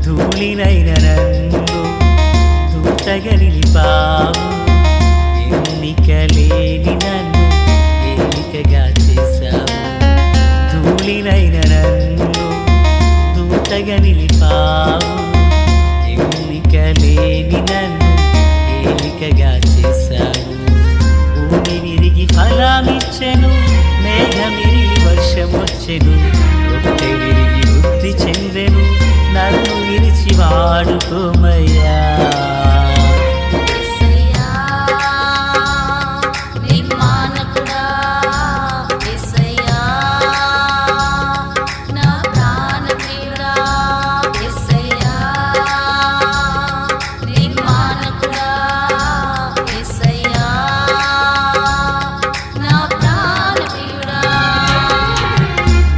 ధూళినైన నన్ను దూతగా నిలిపావు. ఎన్నికలేని నన్ను ఏలికగా చేశావు. ధూళినైన నన్ను దూతగా నిలిపావు. ఎన్నికలేని నన్ను ఏలికగా చేశావు. భూమి విరిగి ఫలమిచ్చెను, మేఘమిరిగి వర్షమొచ్చెను. రొట్టె విరిగి వృద్ధి చెందెను, నన్ను విరిచి వాడుకోమయ్యా.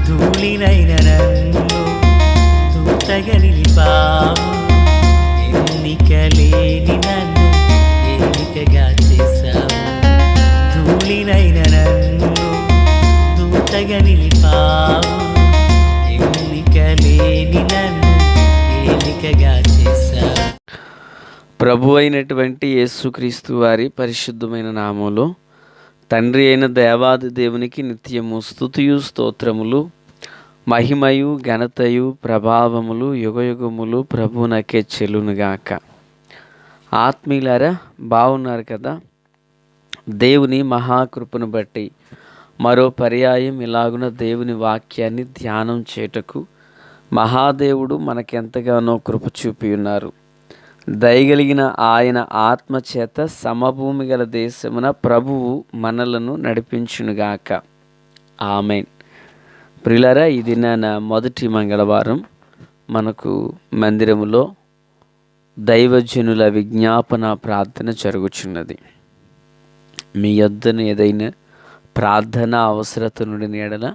ధూళినైన నన్ను దూతగా నిలిపావు. ఎన్నికలేని నన్ను ఏలికగా చేశావు. ధూళినైన నన్ను దూతగా నిలిపావు. ఎన్నికలేని నన్ను ఏలికగా చేశావు. ప్రభు అయినటువంటి యేసుక్రీస్తు వారి పరిశుద్ధమైన నామములో తండ్రి అయిన దేవాది దేవునికి నిత్యము స్తుతియు స్తోత్రములు, మహిమయు ఘనతయు ప్రభావములు యుగయుగములు ప్రభువునకే చెల్లునుగాక. ఆత్మీయులారా, బాగున్నారు కదా? దేవుని మహాకృపను బట్టి మరో పర్యాయం ఇలాగున దేవుని వాక్యాన్ని ధ్యానం చేయుటకు మహాదేవుడు మనకెంతగానో కృప చూపి ఉన్నారు. దయగలిగిన ఆయన ఆత్మచేత సమభూమి గల దేశమున ప్రభువు మనలను నడిపించునుగాక. ఆమెన్. ప్రియులారా, ఈ దినాన మొదటి మంగళవారం మనకు మందిరములో దైవజనుల విజ్ఞాపన ప్రార్థన జరుగుచున్నది. మీ యొద్దను ఏదైనా ప్రార్థన అవసరత నుండి ఎడల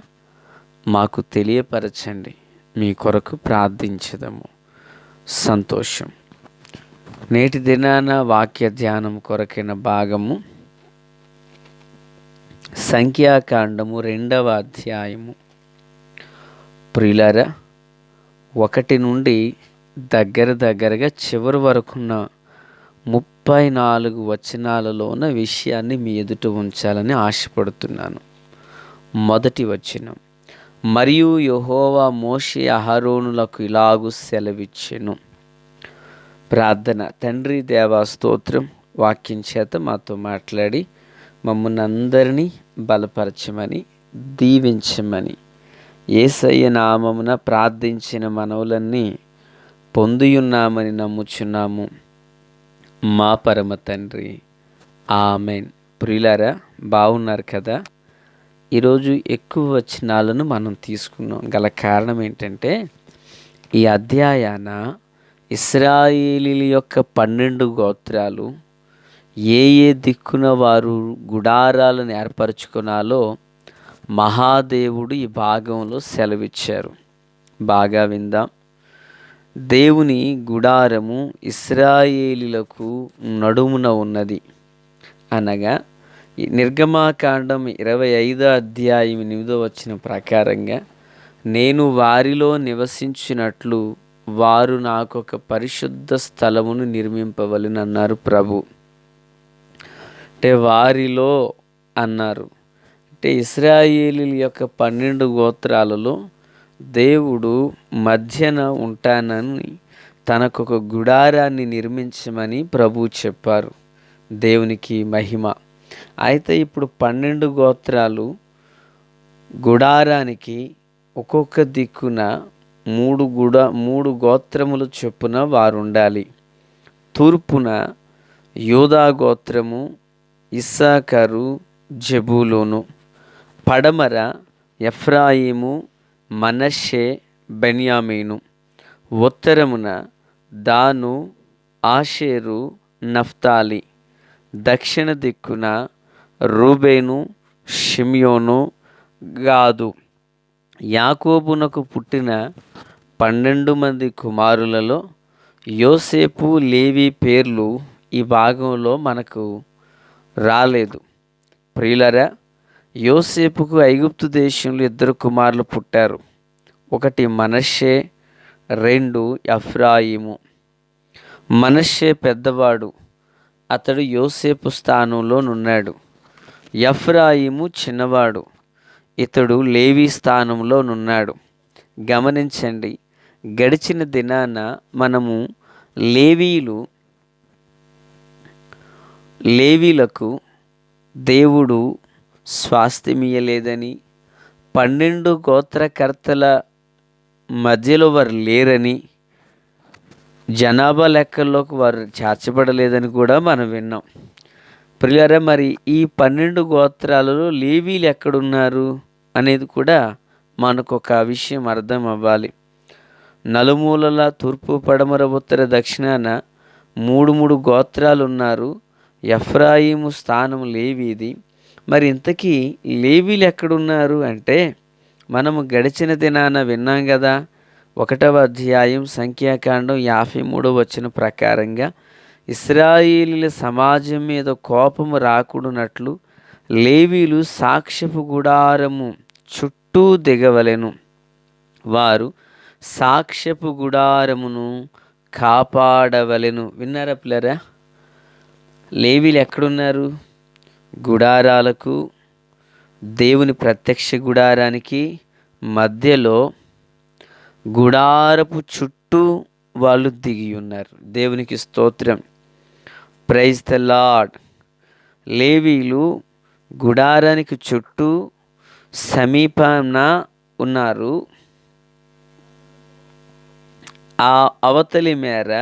మాకు తెలియపరచండి, మీ కొరకు ప్రార్థించదము. సంతోషం. నేటి దినాన వాక్య ధ్యానం కొరకైన భాగము సంఖ్యాకాండము 2వ అధ్యాయము. ప్రియులారా, 1 నుండి దగ్గరగా చివరి వరకున్న 34 వచనాలలోన విషయాన్ని మీ ఎదుట ఉంచాలని ఆశపడుతున్నాను. మొదటి వచనం: మరియు యెహోవా మోషే అహరోనులకు ఇలాగు సెలవిచ్చెను. ప్రార్థన. తండ్రి దేవా స్తోత్రం, వాక్యం చేత మాతో మాట్లాడి మమ్మల్ని అందరినీ బలపరచమని దీవించమని యేసయ్య నామమున ప్రార్థించిన మనవులన్నీ పొందియున్నామని నమ్ముచున్నాము మా పరమ తండ్రి. ఆమెన్. ప్రియులారా, బాగున్నారు కదా? ఈరోజు ఎక్కువ వచనాలను మనం తీసుకున్నాం. గల కారణం ఏంటంటే, ఈ అధ్యాయాన ఇశ్రాయేలీల యొక్క 12 గోత్రాలు ఏ దిక్కున వారు గుడారాలను ఏర్పరచుకున్నాలో మహాదేవుడు ఈ భాగంలో సెలవిచ్చారు. బాగా విందాం. దేవుని గుడారము ఇశ్రాయేలీలకు నడుమున ఉన్నది అనగా, నిర్గమాకాండం 25వ అధ్యాయం 8వ వచనం ప్రకారంగా, నేను వారిలో నివసించినట్లు వారు నాకు ఒక పరిశుద్ధ స్థలమును నిర్మింపవలెనన్నారు ప్రభు. అంటే వారిలో అన్నారు అంటే ఇశ్రాయేలీల యొక్క 12 గోత్రాలలో దేవుడు మధ్యన ఉంటానని తనకొక గుడారాన్ని నిర్మించమని ప్రభు చెప్పారు. దేవునికి మహిమ. అయితే ఇప్పుడు 12 గోత్రాలు గుడారానికి ఒక్కొక్క దిక్కున 3 గోత్రములు చొప్పున వారు ఉండాలి. తూర్పున యూదా గోత్రము, ఇస్సాకారు, జెబూలూను. పడమర ఎఫ్రాయిము, మనష్షే, బెన్యామీను. ఉత్తరమున దాను, ఆషేరు, నఫ్తాలి. దక్షిణ దిక్కున రూబేను, షిమ్యోను, గాదు. యాకోబునకు పుట్టిన 12 మంది కుమారులలో యోసేపు, లేవి పేర్లు ఈ భాగంలో మనకు రాలేదు. ప్రియులరా, యోసేపుకు ఐగుప్తు దేశంలో 2 కుమారులు పుట్టారు. ఒకటి మనష్షే, 2 ఎఫ్రాయిము. మనష్షే పెద్దవాడు, అతడు యోసేపు స్థానంలో నున్నాడు. ఎఫ్రాయిము చిన్నవాడు, ఇతడు లేవీ స్థానంలో నున్నాడు. గమనించండి, గడిచిన దినాన మనము లేవీలకు దేవుడు స్వాస్థ్యమియ్యలేదని, 12 గోత్రకర్తల మధ్యలో వారు లేరని, జనాభా లెక్కల్లోకి వారు చేర్చబడలేదని కూడా మనం విన్నాం. ప్రియులారా, మరి ఈ 12 గోత్రాలలో లేవీలు ఎక్కడున్నారు అనేది కూడా మనకు ఒక విషయం అర్థం అవ్వాలి. నలుమూలల తూర్పు, పడమర, ఉత్తర, దక్షిణాన 3 గోత్రాలు ఉన్నారు. ఎఫ్రాయిము స్థానం లేవీది. మరి ఇంతకీ లేవీలు ఎక్కడున్నారు అంటే, మనము గడిచిన దినాన విన్నాం కదా, 1వ అధ్యాయం సంఖ్యాకాండం 53వ వచనం ప్రకారంగా ఇశ్రాయేలీల సమాజం మీద కోపము రాకూడనట్లు లేవీలు సాక్ష్యపు గుడారము చుట్టూ దిగవలెను. వారు సాక్ష్యపు గుడారమును కాపాడవలెను. విన్నారా పిల్లరా? లేవీలు ఎక్కడున్నారు? గుడారాలకు, దేవుని ప్రత్యక్ష గుడారానికి మధ్యలో గుడారపు చుట్టూ వాళ్ళు దిగి ఉన్నారు. దేవునికి స్తోత్రం. Praise the Lord. లేవీలు గుడారానికి చుట్టూ సమీపాన ఉన్నారు. ఆ అవతలి మేర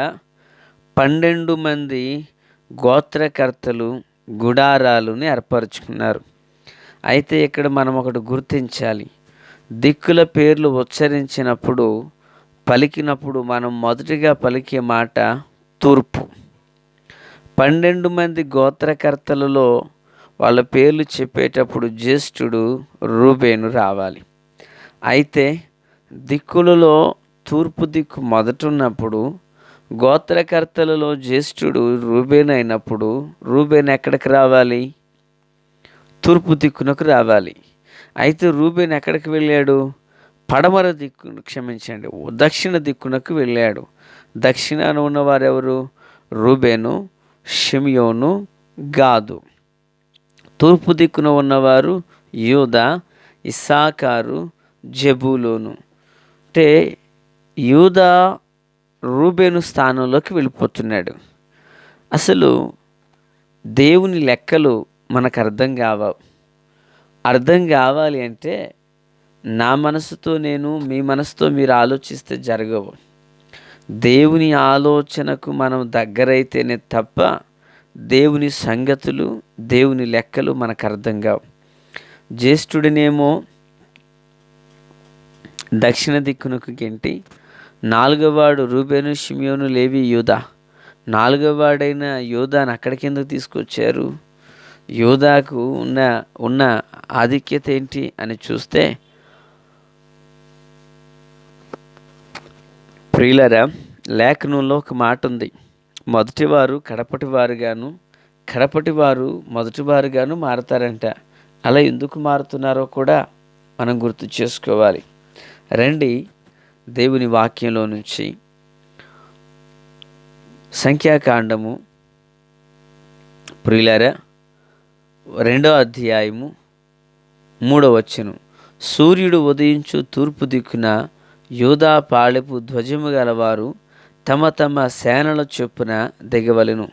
12 మంది గోత్రకర్తలు గుడారాలను ఏర్పరచుకున్నారు. అయితే ఇక్కడ మనం ఒకటి గుర్తించాలి. దిక్కుల పేర్లు ఉచ్చరించినప్పుడు, పలికినప్పుడు మనం మొదటిగా పలికే మాట తూర్పు. 12 మంది గోత్రకర్తలలో వాళ్ళ పేర్లు చెప్పేటప్పుడు జ్యేష్ఠుడు రూబేను రావాలి. అయితే దిక్కులలో తూర్పు దిక్కు మొదటున్నప్పుడు, గోత్రకర్తలలో జ్యేష్ఠుడు రూబేను అయినప్పుడు, రూబేను ఎక్కడికి రావాలి? తూర్పు దిక్కునకు రావాలి. అయితే రూబేను ఎక్కడికి వెళ్ళాడు? పడమర దక్షిణ దిక్కునకు వెళ్ళాడు. దక్షిణాన ఉన్నవారెవరు? రూబేను, షిమియోను, గాదు. తూర్పు దిక్కున ఉన్నవారు యూదా, ఇస్సాకారు, జెబూలూను. అంటే యూదా రూబేను స్థానంలోకి వెళ్ళిపోతున్నాడు. అసలు దేవుని లెక్కలు మనకు అర్థం కావాలి అంటే, నా మనసుతో నేను, మీ మనసుతో మీరు ఆలోచిస్తే జరగవు. దేవుని ఆలోచనకు మనం దగ్గరైతేనే తప్ప దేవుని సంగతులు, దేవుని లెక్కలు మనకు అర్థం కావు. జ్యేష్ఠుడినేమో దక్షిణ దిక్కునకు గెంటి, 4వవాడు రూబేను, షిమియోను, లేవి, యూదా. 4వవాడైన యూదాను అక్కడికి ఎందుకు తీసుకొచ్చారు? యూదాకు ఉన్న ఆధిక్యత ఏంటి అని చూస్తే, ప్రియులరా, లేఖనంలో ఒక మాట ఉంది. మొదటివారు కడపటివారుగాను, కడపటివారు మొదటివారుగాను మారతారంట. అలా ఎందుకు మారుతున్నారో కూడా మనం గుర్తు చేసుకోవాలి. రండి, దేవుని వాక్యంలో నుంచి సంఖ్యాకాండము ప్రియులారా 2వ అధ్యాయము 3వ వచనం. సూర్యుడు ఉదయించు తూర్పు దిక్కున యూదా పాళెపు ధ్వజము గలవారు తమ తమ సేనల చొప్పున దిగవలెను.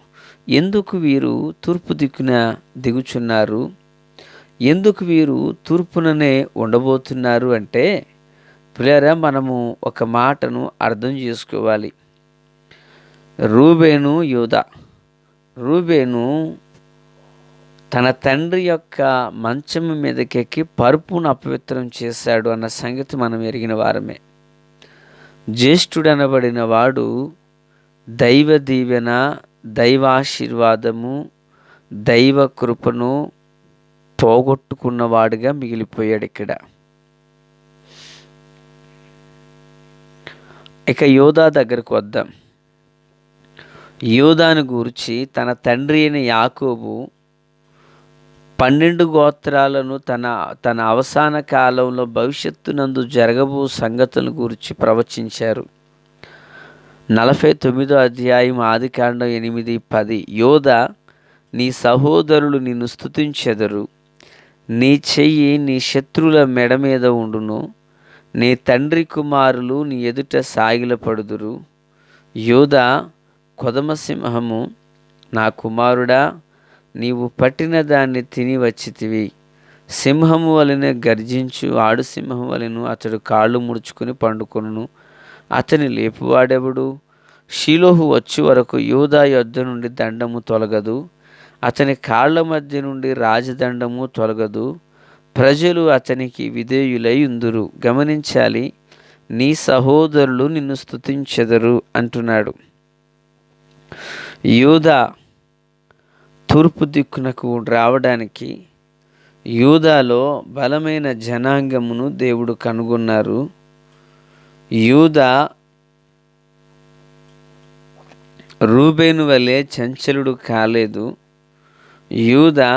ఎందుకు వీరు తూర్పు దిక్కున దిగుచున్నారు? ఎందుకు వీరు తూర్పుననే ఉండబోతున్నారు అంటే, ప్రియులారా, మనము ఒక మాటను అర్థం చేసుకోవాలి. రూబేను, యూదా. రూబేను తన తండ్రి యొక్క మంచము మీదకెక్కి పరుపును అపవిత్రం చేశాడు అన్న సంగతి మనం ఎరిగిన వారమే. జ్యేష్ఠుడు అనబడిన వాడు దైవ దీవెన, దైవాశీర్వాదము, దైవ కృపను పోగొట్టుకున్నవాడుగా మిగిలిపోయాడు ఇక్కడ. ఇక యోధా దగ్గరకు వద్దాం. యోధాను గూర్చి తన తండ్రి అయిన యాకోబు 12 గోత్రాలను తన అవసాన కాలంలో భవిష్యత్తునందు జరగబో సంగతులను గురించి ప్రవచించారు. 49వ అధ్యాయం ఆదికాండం 8:10. యోధా, నీ సహోదరులు నిన్ను స్తుతించెదరు, నీ చెయ్యి నీ శత్రువుల మెడ మీద ఉండును, నీ తండ్రి కుమారులు నీ ఎదుట సాగిలపడుదురు. యోధా, కొదమసింహము, నా కుమారుడా, నీవు పట్టిన దాన్ని తిని వచ్చితివి. సింహము వలె గర్జించు ఆడు సింహము వలెను అతడు కాళ్ళు ముడుచుకుని పండుకొనును. అతని లేపువాడెవడు? షిలోహు వచ్చి వరకు యూదా యొద్ద నుండి దండము తొలగదు, అతని కాళ్ల మధ్య నుండి రాజదండము తొలగదు. ప్రజలు అతనికి విధేయులై ఉందురు. గమనించాలి, నీ సహోదరులు నిన్ను స్తుతించెదరు అంటున్నాడు. యూదా తూర్పు దిక్కునకు రావడానికి యూదాలో బలమైన జనాంగమును దేవుడు కనుగొన్నారు. యూదా రూబేను వలె చంచలుడు కాలేదు. యూదా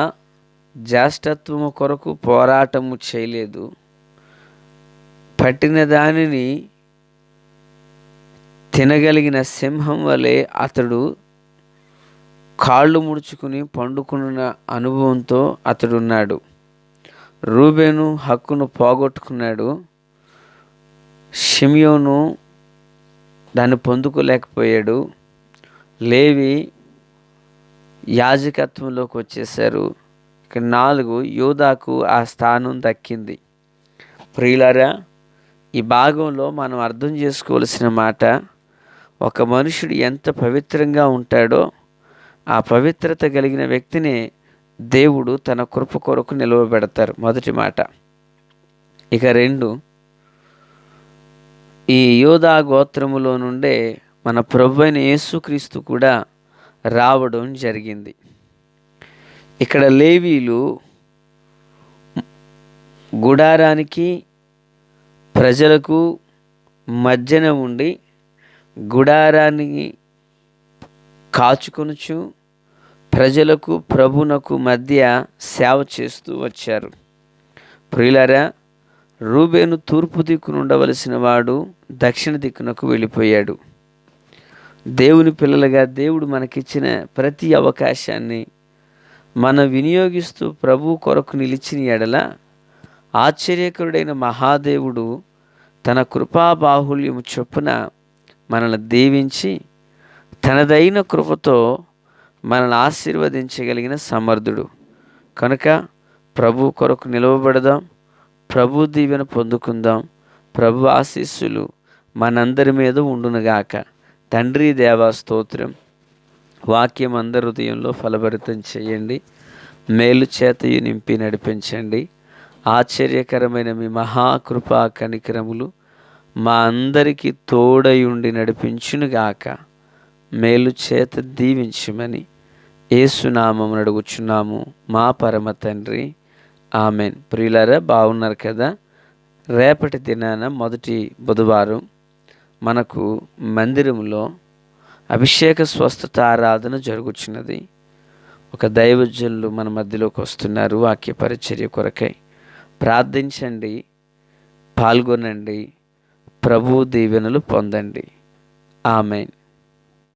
జ్యేష్ఠత్వము కొరకు పోరాటము చేయలేదు. పట్టిన దానిని తినగలిగిన సింహం వలె అతడు కాళ్ళు ముడుచుకుని పండుకున్న అనుభవంతో అతడున్నాడు. రూబేను హక్కును పోగొట్టుకున్నాడు. షిమ్యోను దాన్ని పొందుకోలేకపోయాడు. లేవి యాజకత్వంలోకి వచ్చేశారు. ఇక 4 యూదాకు ఆ స్థానం దక్కింది. ప్రియులారా, ఈ భాగంలో మనం అర్థం చేసుకోవలసిన మాట, ఒక మనుషుడు ఎంత పవిత్రంగా ఉంటాడో ఆ పవిత్రత కలిగిన వ్యక్తిని దేవుడు తన కృప కొరకు నిలవబెడతారు. మొదటి మాట. ఇక 2, ఈ యూదా గోత్రములో నుండే మన ప్రభువైన యేసుక్రీస్తు కూడా రావడం జరిగింది. ఇక్కడ లేవీలు గుడారానికి ప్రజలకు మధ్యన ఉండి గుడారాన్ని కాచుకొనుచు ప్రజలకు ప్రభునకు మధ్య సేవ చేస్తూ వచ్చారు. ప్రియులారా, రూబేను తూర్పు దిక్కున ఉండవలసిన వాడు దక్షిణ దిక్కునకు వెళ్ళిపోయాడు. దేవుని పిల్లలుగా దేవుడు మనకిచ్చిన ప్రతి అవకాశాన్ని మనం వినియోగిస్తూ ప్రభు కొరకు నిలిచిన ఎడల ఆశ్చర్యకరుడైన మహాదేవుడు తన కృపాబాహుల్యము చొప్పున మనల్ని దీవించి తనదైన కృపతో మనల్ని ఆశీర్వదించగలిగిన సమర్థుడు. కనుక ప్రభు కొరకు నిలవబడదాం, ప్రభు దీవెన పొందుకుందాం. ప్రభు ఆశీస్సులు మనందరి మీద ఉండునుగాక. తండ్రి దేవా స్తోత్రం. వాక్యం అందరి హృదయంలో ఫలభరితం చేయండి. మేలు చేతయు నింపి నడిపించండి. ఆశ్చర్యకరమైన మీ మహాకృపా కనికరములు మా అందరికీ తోడయుండి నడిపించునుగాక. మేలు చేత దీవించమని యేసునామమున అడుగుచున్నాము మా పరమ తండ్రి, ఆమెన్. ప్రియులారా, బాగున్నారు కదా? రేపటి దినాన మొదటి బుధవారం మనకు మందిరంలో అభిషేక స్వస్థత ఆరాధన జరుగుచున్నది. ఒక దైవజనులు మన మధ్యలోకి వస్తున్నారు వాక్య పరిచర్య కొరకై. ప్రార్థించండి, పాల్గొనండి, ప్రభు దీవెనలు పొందండి. ఆమెన్.